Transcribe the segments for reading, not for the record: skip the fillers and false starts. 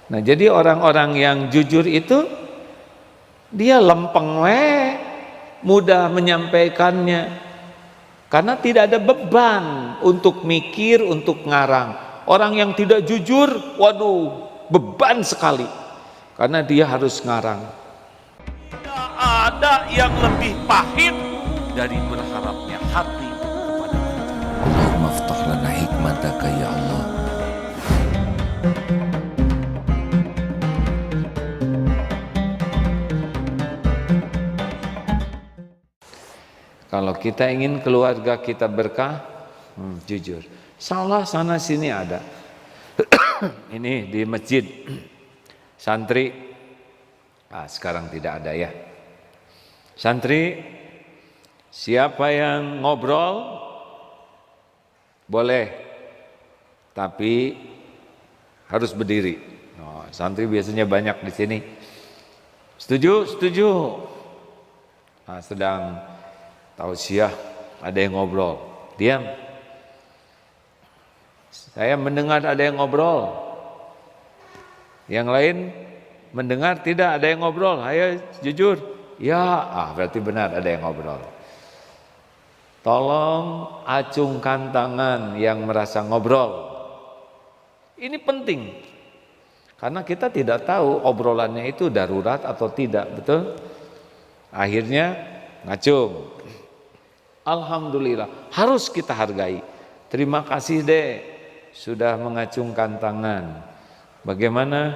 Nah, jadi orang-orang yang jujur itu dia lempeng mudah menyampaikannya karena tidak ada beban untuk mikir, untuk ngarang. Orang yang tidak jujur, waduh, beban sekali karena dia harus ngarang. Tidak ada yang lebih pahit dari berharapnya hati kepada kita. Allahumma ftah lana hikmataka ya Allah. Kalau kita ingin keluarga kita berkah, jujur. Salah sana sini ada. Ini di masjid santri, sekarang tidak ada ya. Santri, siapa yang ngobrol boleh, tapi harus berdiri. Santri biasanya banyak di sini. Setuju, setuju. Sedang tausiah, ada yang ngobrol, diam. Saya mendengar ada yang ngobrol. Yang lain mendengar tidak ada yang ngobrol. Ayo jujur. Ya, berarti benar ada yang ngobrol. Tolong acungkan tangan yang merasa ngobrol. Ini penting. Karena kita tidak tahu obrolannya itu darurat atau tidak, betul? Akhirnya ngacung. Alhamdulillah, harus kita hargai. Terima kasih dek sudah mengacungkan tangan. Bagaimana?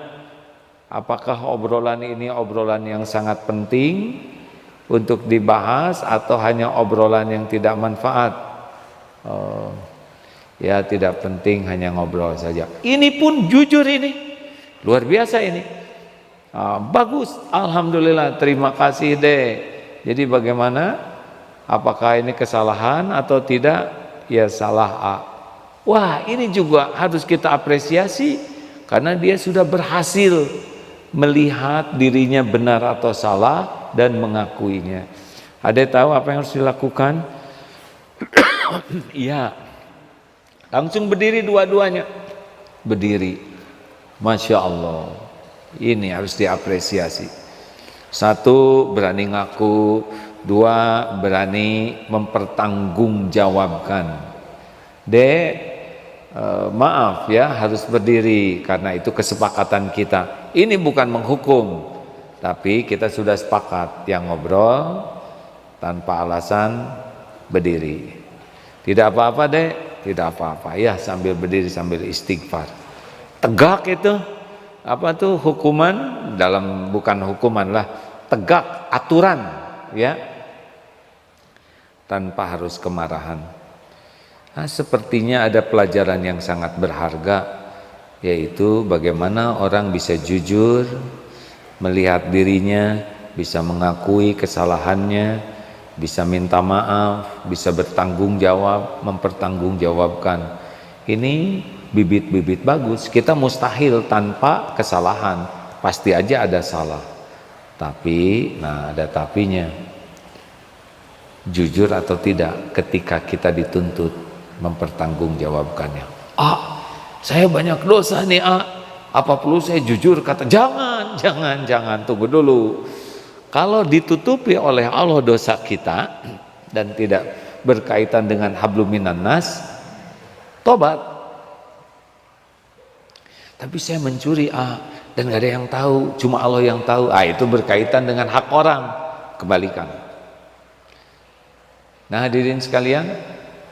Apakah obrolan ini obrolan yang sangat penting untuk dibahas atau hanya obrolan yang tidak manfaat? Ya tidak penting, hanya ngobrol saja. Ini pun jujur ini. Luar biasa ini. Bagus, alhamdulillah, terima kasih dek. Jadi bagaimana? Apakah ini kesalahan atau tidak? Ya salah. Wah, ini juga harus kita apresiasi karena dia sudah berhasil melihat dirinya benar atau salah dan mengakuinya. Ada tahu apa yang harus dilakukan? Iya. Langsung berdiri dua-duanya. Berdiri. Masya Allah. Ini harus diapresiasi. Satu, berani ngaku. Dua, berani mempertanggungjawabkan. Maaf ya, harus berdiri karena itu kesepakatan kita. Ini bukan menghukum, tapi kita sudah sepakat yang ngobrol tanpa alasan berdiri. Tidak apa-apa dek, tidak apa-apa ya, sambil berdiri sambil istighfar. Tegak itu apa tuh hukuman dalam, bukan hukuman lah, tegak aturan ya. Tanpa harus kemarahan. Sepertinya ada pelajaran yang sangat berharga, yaitu bagaimana orang bisa jujur, melihat dirinya, bisa mengakui kesalahannya, bisa minta maaf, bisa bertanggung jawab, mempertanggungjawabkan. Ini bibit-bibit bagus. Kita mustahil tanpa kesalahan, pasti aja ada salah. Tapi, ada tapinya. Jujur atau tidak ketika kita dituntut mempertanggungjawabkannya. Saya banyak dosa nih apa perlu saya jujur? Kata jangan, tunggu dulu. Kalau ditutupi oleh Allah dosa kita dan tidak berkaitan dengan hablum minan nas, tobat. Tapi saya mencuri dan gak ada yang tahu, cuma Allah yang tahu. Itu berkaitan dengan hak orang, kembalikan. Nah hadirin sekalian,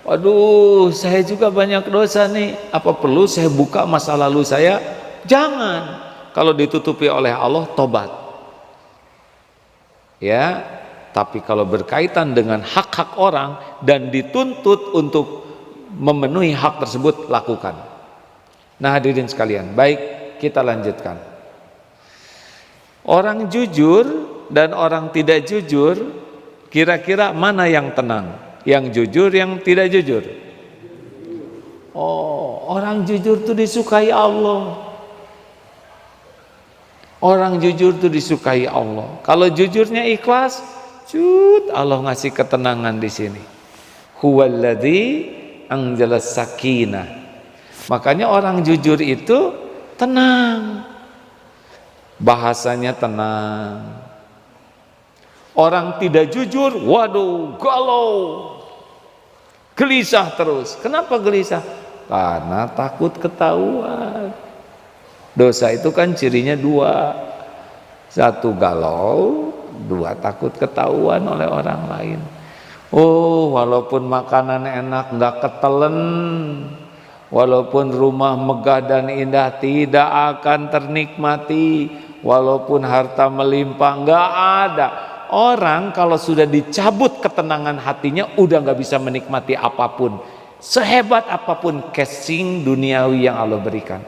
waduh saya juga banyak dosa nih, apa perlu saya buka masa lalu saya? Jangan. Kalau ditutupi oleh Allah, tobat ya. Tapi kalau berkaitan dengan hak-hak orang dan dituntut untuk memenuhi hak tersebut, lakukan. Nah hadirin sekalian, baik, kita lanjutkan. Orang jujur dan orang tidak jujur, kira-kira mana yang tenang? Yang jujur, yang tidak jujur? Orang jujur itu disukai Allah. Orang jujur itu disukai Allah. Kalau jujurnya ikhlas, Allah ngasih ketenangan di sini. Huwallazi anzalas sakinah. Makanya orang jujur itu tenang. bahasanya tenang. Orang tidak jujur, waduh, galau, gelisah terus. Kenapa gelisah? Karena takut ketahuan. Dosa itu kan cirinya dua. Satu galau, dua takut ketahuan oleh orang lain. Oh, walaupun makanan enak nggak ketelen, walaupun rumah megah dan indah tidak akan ternikmati, walaupun harta melimpah nggak ada. Orang kalau sudah dicabut ketenangan hatinya udah nggak bisa menikmati apapun, sehebat apapun casing duniawi yang Allah berikan.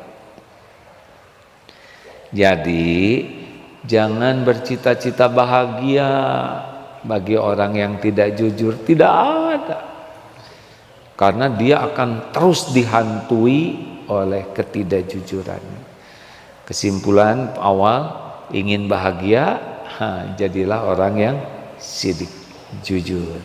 Jadi jangan bercita-cita bahagia bagi orang yang tidak jujur, tidak ada, karena dia akan terus dihantui oleh ketidakjujurannya. Kesimpulan awal, ingin bahagia, jadilah orang yang sidik, jujur.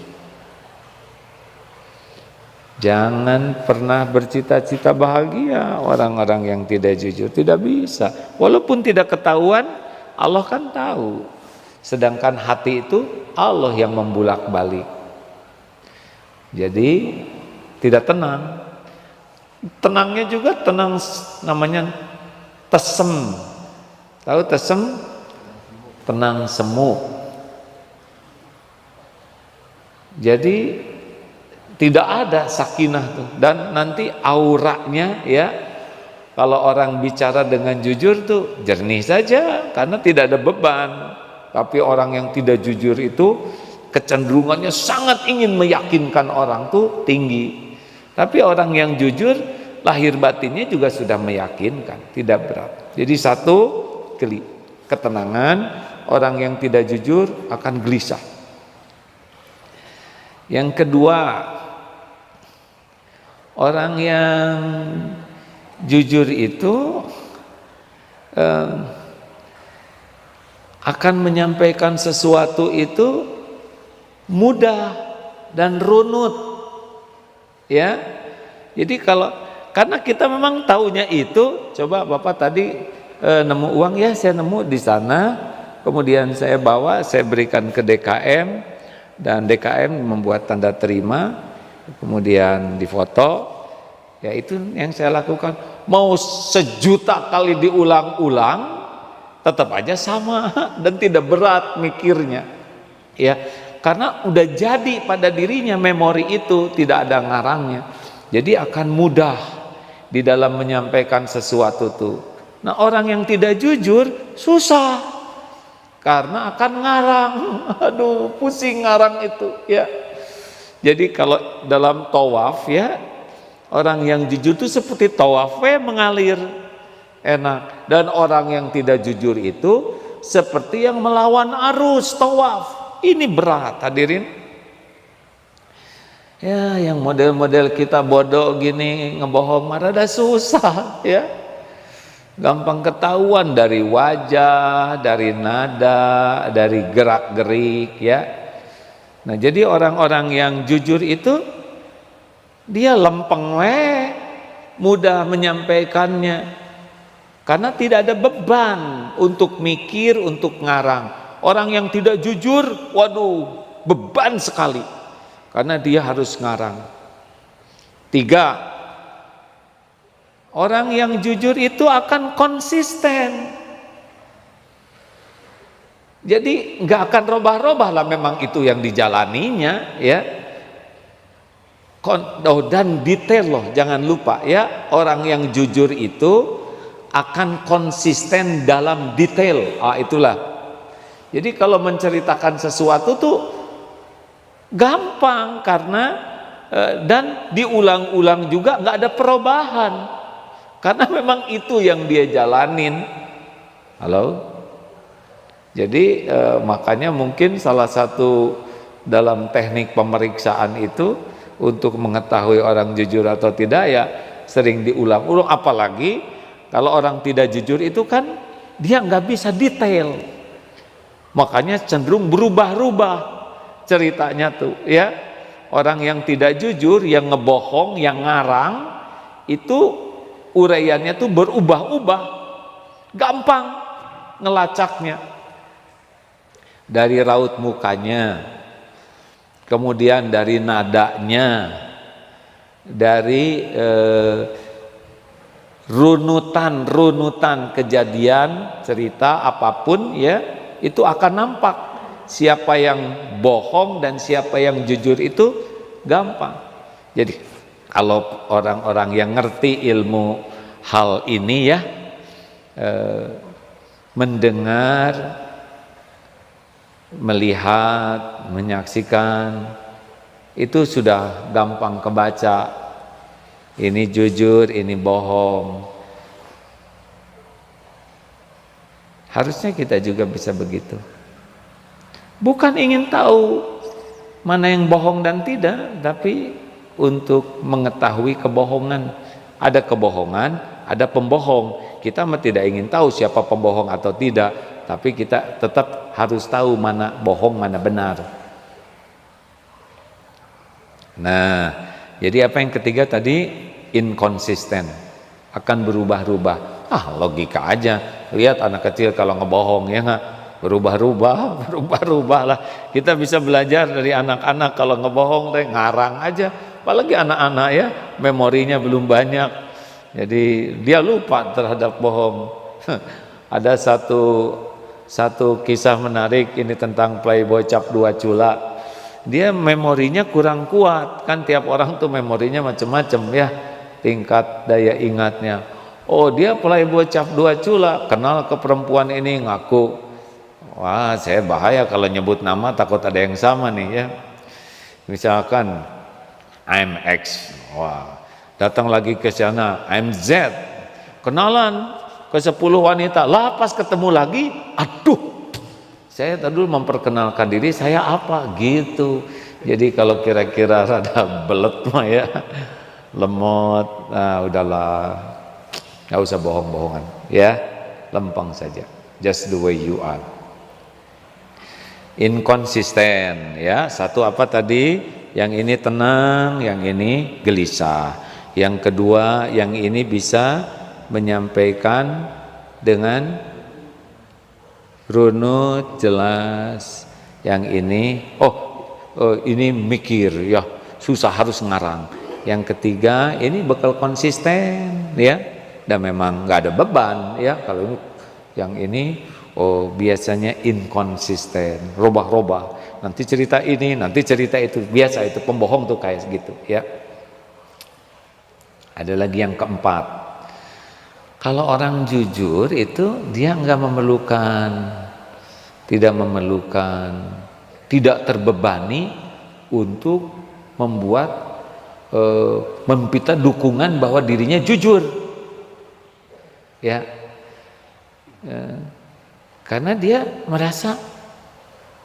Jangan pernah bercita-cita bahagia orang-orang yang tidak jujur, tidak bisa. Walaupun tidak ketahuan, Allah kan tahu. Sedangkan hati itu Allah yang membulak-balik. Jadi tidak tenang. Tenangnya juga tenang namanya tesem. Tahu tesem? Tenang semu. Jadi tidak ada sakinah tuh, dan nanti auranya ya, kalau orang bicara dengan jujur tuh jernih saja karena tidak ada beban. Tapi orang yang tidak jujur itu kecenderungannya sangat ingin meyakinkan orang tuh tinggi. Tapi orang yang jujur lahir batinnya juga sudah meyakinkan, tidak berat. Jadi satu, ketenangan. Orang yang tidak jujur akan gelisah. Yang kedua, orang yang jujur itu akan menyampaikan sesuatu itu mudah dan runut, ya. Jadi karena kita memang taunya itu, coba Bapak tadi nemu uang, ya saya nemu di sana, kemudian saya bawa, saya berikan ke DKM, dan DKM membuat tanda terima, kemudian difoto. Ya itu yang saya lakukan. Mau 1.000.000 kali diulang-ulang tetap aja sama dan tidak berat mikirnya. Ya, karena udah jadi pada dirinya memori itu, tidak ada ngarangnya. Jadi akan mudah di dalam menyampaikan sesuatu tuh. Nah, orang yang tidak jujur susah karena akan ngarang. Aduh, pusing ngarang itu, ya. Jadi kalau dalam tawaf ya, orang yang jujur itu seperti tawafnya mengalir enak, dan orang yang tidak jujur itu seperti yang melawan arus tawaf. Ini berat, hadirin. Ya, yang model-model kita bodoh gini ngebohong marah dah susah, ya. Gampang ketahuan dari wajah, dari nada, dari gerak-gerik, ya. Nah, jadi orang-orang yang jujur itu dia lempeng mudah menyampaikannya karena tidak ada beban untuk mikir, untuk ngarang. Orang yang tidak jujur, waduh, beban sekali karena dia harus ngarang. 3, orang yang jujur itu akan konsisten. Jadi nggak akan robah-robah lah, memang itu yang dijalaninya, ya. Dan detail loh, jangan lupa ya, orang yang jujur itu akan konsisten dalam detail. Itulah. Jadi kalau menceritakan sesuatu tuh gampang karena dan diulang-ulang juga nggak ada perubahan karena memang itu yang dia jalanin. Halo. Jadi makanya mungkin salah satu dalam teknik pemeriksaan itu untuk mengetahui orang jujur atau tidak ya sering diulang-ulang. Apalagi kalau orang tidak jujur itu kan dia nggak bisa detail, makanya cenderung berubah-ubah ceritanya tuh, ya. Orang yang tidak jujur, yang ngebohong, yang ngarang itu uraiannya tuh berubah-ubah, gampang. ngelacaknya. Dari raut mukanya, kemudian dari nadanya, dari runutan kejadian, cerita apapun ya, itu akan nampak siapa yang bohong dan siapa yang jujur itu gampang. Jadi kalau orang-orang yang ngerti ilmu hal ini ya, mendengar, melihat, menyaksikan, itu sudah gampang kebaca. Ini jujur, ini bohong. Harusnya kita juga bisa begitu. Bukan ingin tahu mana yang bohong dan tidak, tapi untuk mengetahui kebohongan. Ada kebohongan, ada pembohong. Kita tidak ingin tahu siapa pembohong atau tidak, tapi kita tetap harus tahu mana bohong, mana benar. Nah, jadi apa yang ketiga tadi? Inkonsisten, akan berubah-ubah. Logika aja. Lihat anak kecil kalau ngebohong ya nggak, berubah-ubah lah. Kita bisa belajar dari anak-anak kalau ngebohong teh ngarang aja. Apalagi anak-anak ya, memorinya belum banyak. Jadi dia lupa terhadap bohong. Ada satu kisah menarik ini tentang playboy cap 2 cula. Dia memorinya kurang kuat, kan tiap orang tuh memorinya macam-macam ya, tingkat daya ingatnya. Oh, dia playboy cap 2 cula, kenal ke perempuan ini, ngaku. Wah, saya bahaya kalau nyebut nama, takut ada yang sama nih ya. Misalkan I'm X, wah, datang lagi ke sana I'm Z, kenalan ke 10 wanita, lah pas ketemu lagi, aduh, saya tadi dulu memperkenalkan diri saya apa gitu. Jadi kalau kira-kira rada belet mah ya, lemot, nah udahlah, nggak usah bohong-bohongan ya, lempeng saja, just the way you are. Inkonsisten ya, satu apa tadi? Yang ini tenang, yang ini gelisah. Yang kedua, yang ini bisa menyampaikan dengan runut, jelas. Yang ini, ini mikir ya, susah harus ngarang. Yang ketiga, ini bakal konsisten ya, dan memang nggak ada beban ya. Kalau ini, yang ini biasanya inkonsisten, robah-robah. Nanti cerita ini, nanti cerita itu, biasa itu pembohong tuh kayak gitu ya. Ada lagi yang keempat, kalau orang jujur itu dia nggak memerlukan, tidak terbebani untuk membuat meminta dukungan bahwa dirinya jujur ya, karena dia merasa,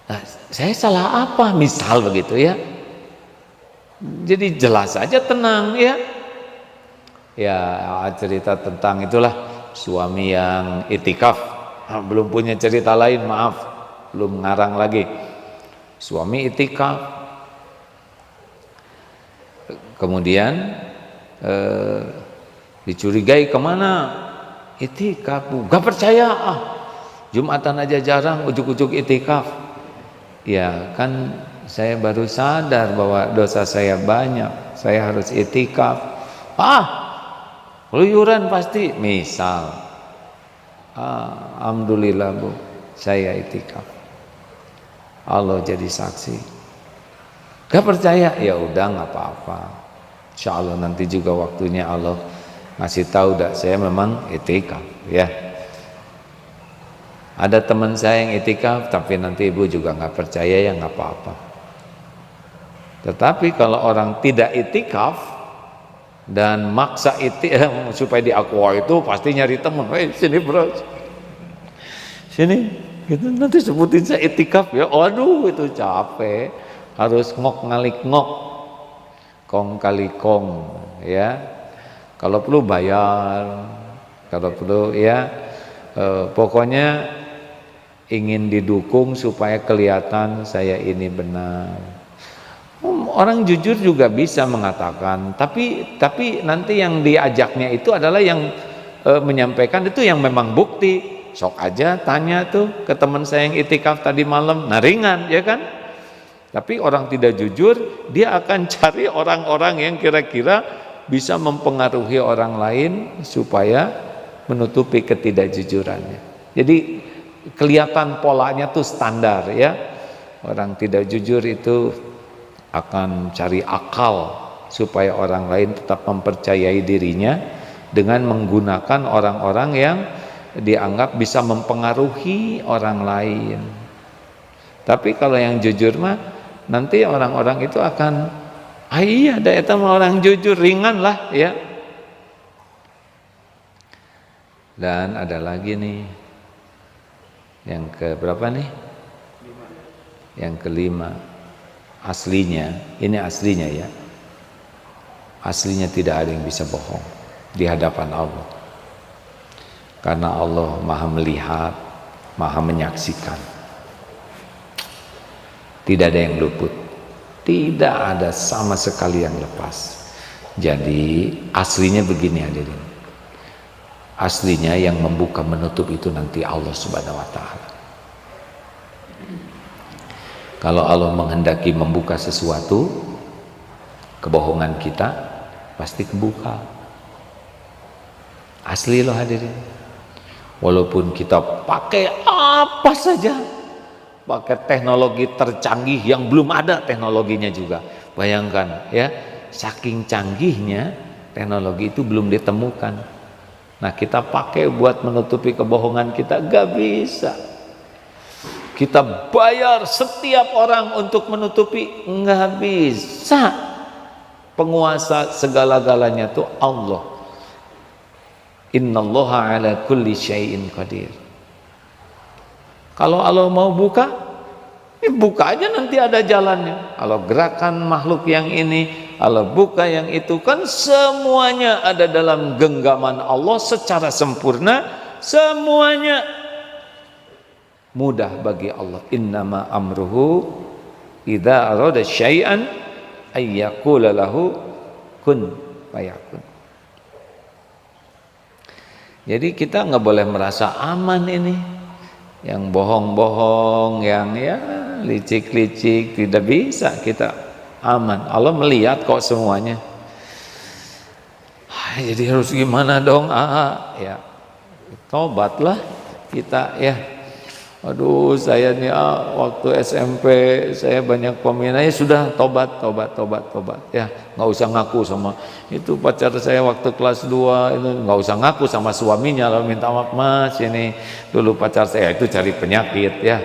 nah, saya salah apa, misal begitu ya. Jadi jelas saja, tenang ya. Ya, cerita tentang itulah suami yang itikaf. Belum punya cerita lain, maaf, belum ngarang lagi. Suami itikaf, kemudian dicurigai kemana? Itikaf, gak percaya, Jumatan aja jarang, ujuk-ujuk itikaf. Ya kan, saya baru sadar bahwa dosa saya banyak, saya harus itikaf. Keluyuran pasti, misal. Alhamdulillah Bu, saya itikaf. Allah jadi saksi. Gak percaya, ya udah nggak apa-apa. Insya Allah nanti juga waktunya Allah ngasih tahu dah, saya memang itikaf ya. Ada teman saya yang itikaf, tapi nanti ibu juga nggak percaya, ya nggak apa-apa. Tetapi kalau orang tidak itikaf dan maksa supaya diakui, itu pasti nyari teman. Sini bro, sini, gitu. Nanti sebutin saya itikaf ya. Aduh, itu capek, harus ngok ngalik ngok, kong kali kong ya. Kalau perlu bayar, kalau perlu ya, pokoknya ingin didukung supaya kelihatan saya ini benar. Orang jujur juga bisa mengatakan, tapi nanti yang diajaknya itu adalah yang menyampaikan itu yang memang bukti. sok aja tanya tuh ke teman saya yang itikaf tadi malam, nah ringan ya kan. Tapi orang tidak jujur, dia akan cari orang-orang yang kira-kira bisa mempengaruhi orang lain supaya menutupi ketidakjujurannya. Jadi kelihatan polanya tuh standar ya. Orang tidak jujur itu akan cari akal supaya orang lain tetap mempercayai dirinya dengan menggunakan orang-orang yang dianggap bisa mempengaruhi orang lain. Tapi kalau yang jujur mah nanti orang-orang itu akan iya da eta mah orang jujur, ringan lah ya. Dan ada lagi nih yang ke berapa nih? Yang kelima, aslinya, ini aslinya ya, aslinya tidak ada yang bisa bohong di hadapan Allah, karena Allah maha melihat, maha menyaksikan, tidak ada yang luput, tidak ada sama sekali yang lepas. Jadi aslinya begini hadirin, aslinya yang membuka menutup itu nanti Allah Subhanahu wa Ta'ala. Kalau Allah menghendaki membuka sesuatu, kebohongan kita pasti kebuka. Asli loh hadirin. Walaupun kita pakai apa saja, pakai teknologi tercanggih yang belum ada teknologinya juga. Bayangkan ya, saking canggihnya teknologi itu belum ditemukan. Nah kita pakai buat menutupi kebohongan kita, gak bisa. Kita bayar setiap orang untuk menutupi, nggak bisa. Penguasa segala-galanya tuh Allah. Innallaha ala kulli syai'in qadir. Kalau Allah mau buka, ya buka aja, nanti ada jalannya. Kalau gerakan makhluk yang ini, Allah buka yang itu, kan semuanya ada dalam genggaman Allah secara sempurna, semuanya mudah bagi Allah. Innama amruhu idza arada syai'an ay yaqula lahu kun fayakun. Jadi kita nggak boleh merasa aman ini, yang bohong-bohong, yang ya licik-licik, tidak bisa kita aman. Allah melihat kok semuanya. Jadi harus gimana dong? Ya tobatlah kita ya. Aduh saya nih waktu SMP saya banyak peminatnya, sudah tobat ya, nggak usah ngaku sama itu pacar saya waktu kelas 2 itu, nggak usah ngaku sama suaminya lalu minta maaf, mas ini dulu pacar saya, itu cari penyakit ya,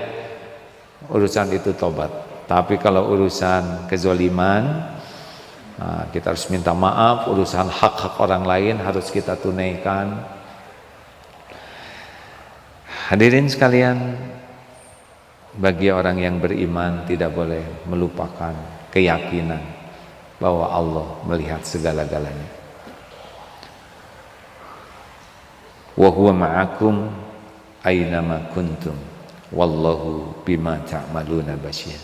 urusan itu tobat. Tapi kalau urusan kezoliman, nah, kita harus minta maaf, urusan hak-hak orang lain harus kita tunaikan. Hadirin sekalian, bagi orang yang beriman tidak boleh melupakan keyakinan bahwa Allah melihat segala-galanya. Wa huwa ma'akum aynama kuntum wallahu bima ta'maluna basyir.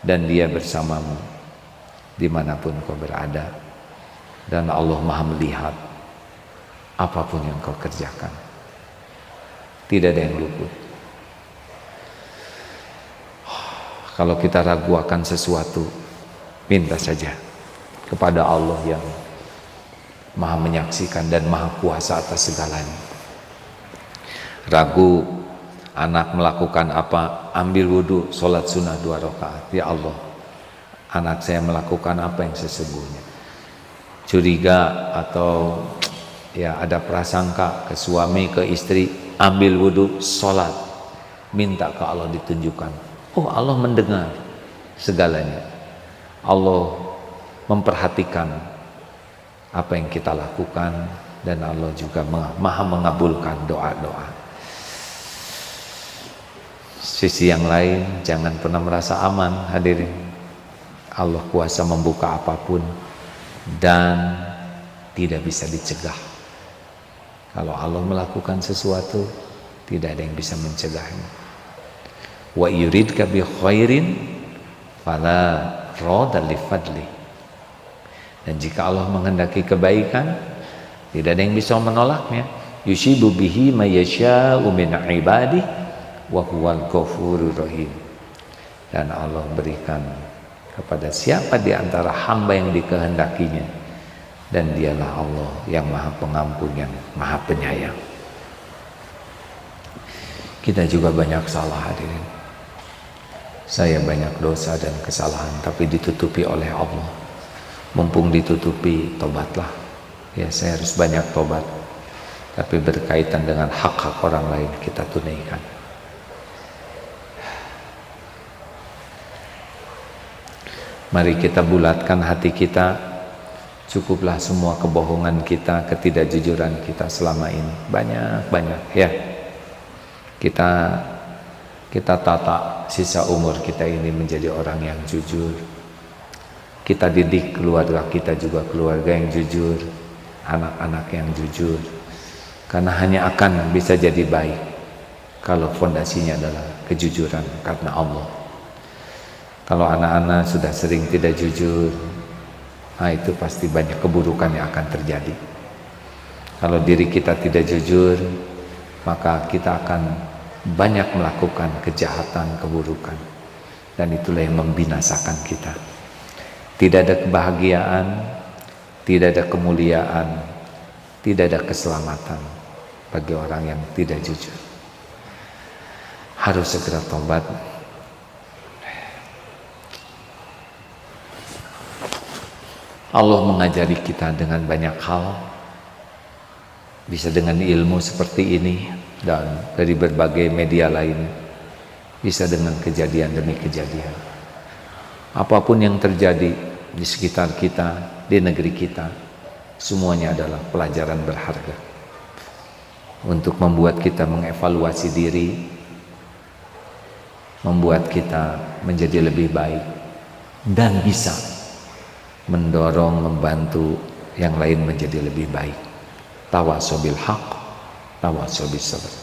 Dan dia bersamamu dimanapun kau berada, dan Allah maha melihat apapun yang kau kerjakan. Tidak ada yang luput. Kalau kita ragu akan sesuatu, minta saja kepada Allah yang maha menyaksikan dan maha kuasa atas segalanya. Ragu anak melakukan apa, ambil wudhu, sholat sunnah 2 rakaat. Ya Allah, anak saya melakukan apa yang sesungguhnya. Curiga atau ya ada prasangka ke suami, ke istri, ambil wudhu, sholat, minta ke Allah ditunjukkan. Oh, Allah mendengar segalanya. Allah memperhatikan apa yang kita lakukan, dan Allah juga maha mengabulkan doa-doa. Sisi yang lain, jangan pernah merasa aman hadirin. Allah kuasa membuka apapun dan tidak bisa dicegah. Kalau Allah melakukan sesuatu, tidak ada yang bisa mencegahnya. Wa yuridka bi khairin fala radda li fadli. Dan jika Allah menghendaki kebaikan, tidak ada yang bisa menolaknya. Yusibu bihi may yasha'u min ibadihi wa huwal ghafurur rahim. Dan Allah berikan kepada siapa di antara hamba yang dikehendakinya, dan dialah Allah yang Maha Pengampun, yang Maha Penyayang. Kita juga banyak salah, hadirin. Saya banyak dosa dan kesalahan, tapi ditutupi oleh Allah. Mumpung ditutupi, tobatlah. Ya, saya harus banyak tobat, tapi berkaitan dengan hak-hak orang lain kita tunaikan. Mari kita bulatkan hati kita. Cukuplah semua kebohongan kita, ketidakjujuran kita selama ini. Banyak-banyak ya. Kita tata sisa umur kita ini menjadi orang yang jujur. Kita didik keluarga kita juga keluarga yang jujur, anak-anak yang jujur. Karena hanya akan bisa jadi baik kalau fondasinya adalah kejujuran karena Allah. Kalau anak-anak sudah sering tidak jujur, nah itu pasti banyak keburukan yang akan terjadi. Kalau diri kita tidak jujur, maka kita akan banyak melakukan kejahatan, keburukan, dan itulah yang membinasakan kita. Tidak ada kebahagiaan, tidak ada kemuliaan, tidak ada keselamatan bagi orang yang tidak jujur. Harus segera tobat. Allah mengajari kita dengan banyak hal, bisa dengan ilmu seperti ini dan dari berbagai media lain, bisa dengan kejadian demi kejadian. Apapun yang terjadi di sekitar kita, di negeri kita, semuanya adalah pelajaran berharga untuk membuat kita mengevaluasi diri, membuat kita menjadi lebih baik, dan bisa mendorong, membantu yang lain menjadi lebih baik. Tawasau bil haq, tawasau bis sabr.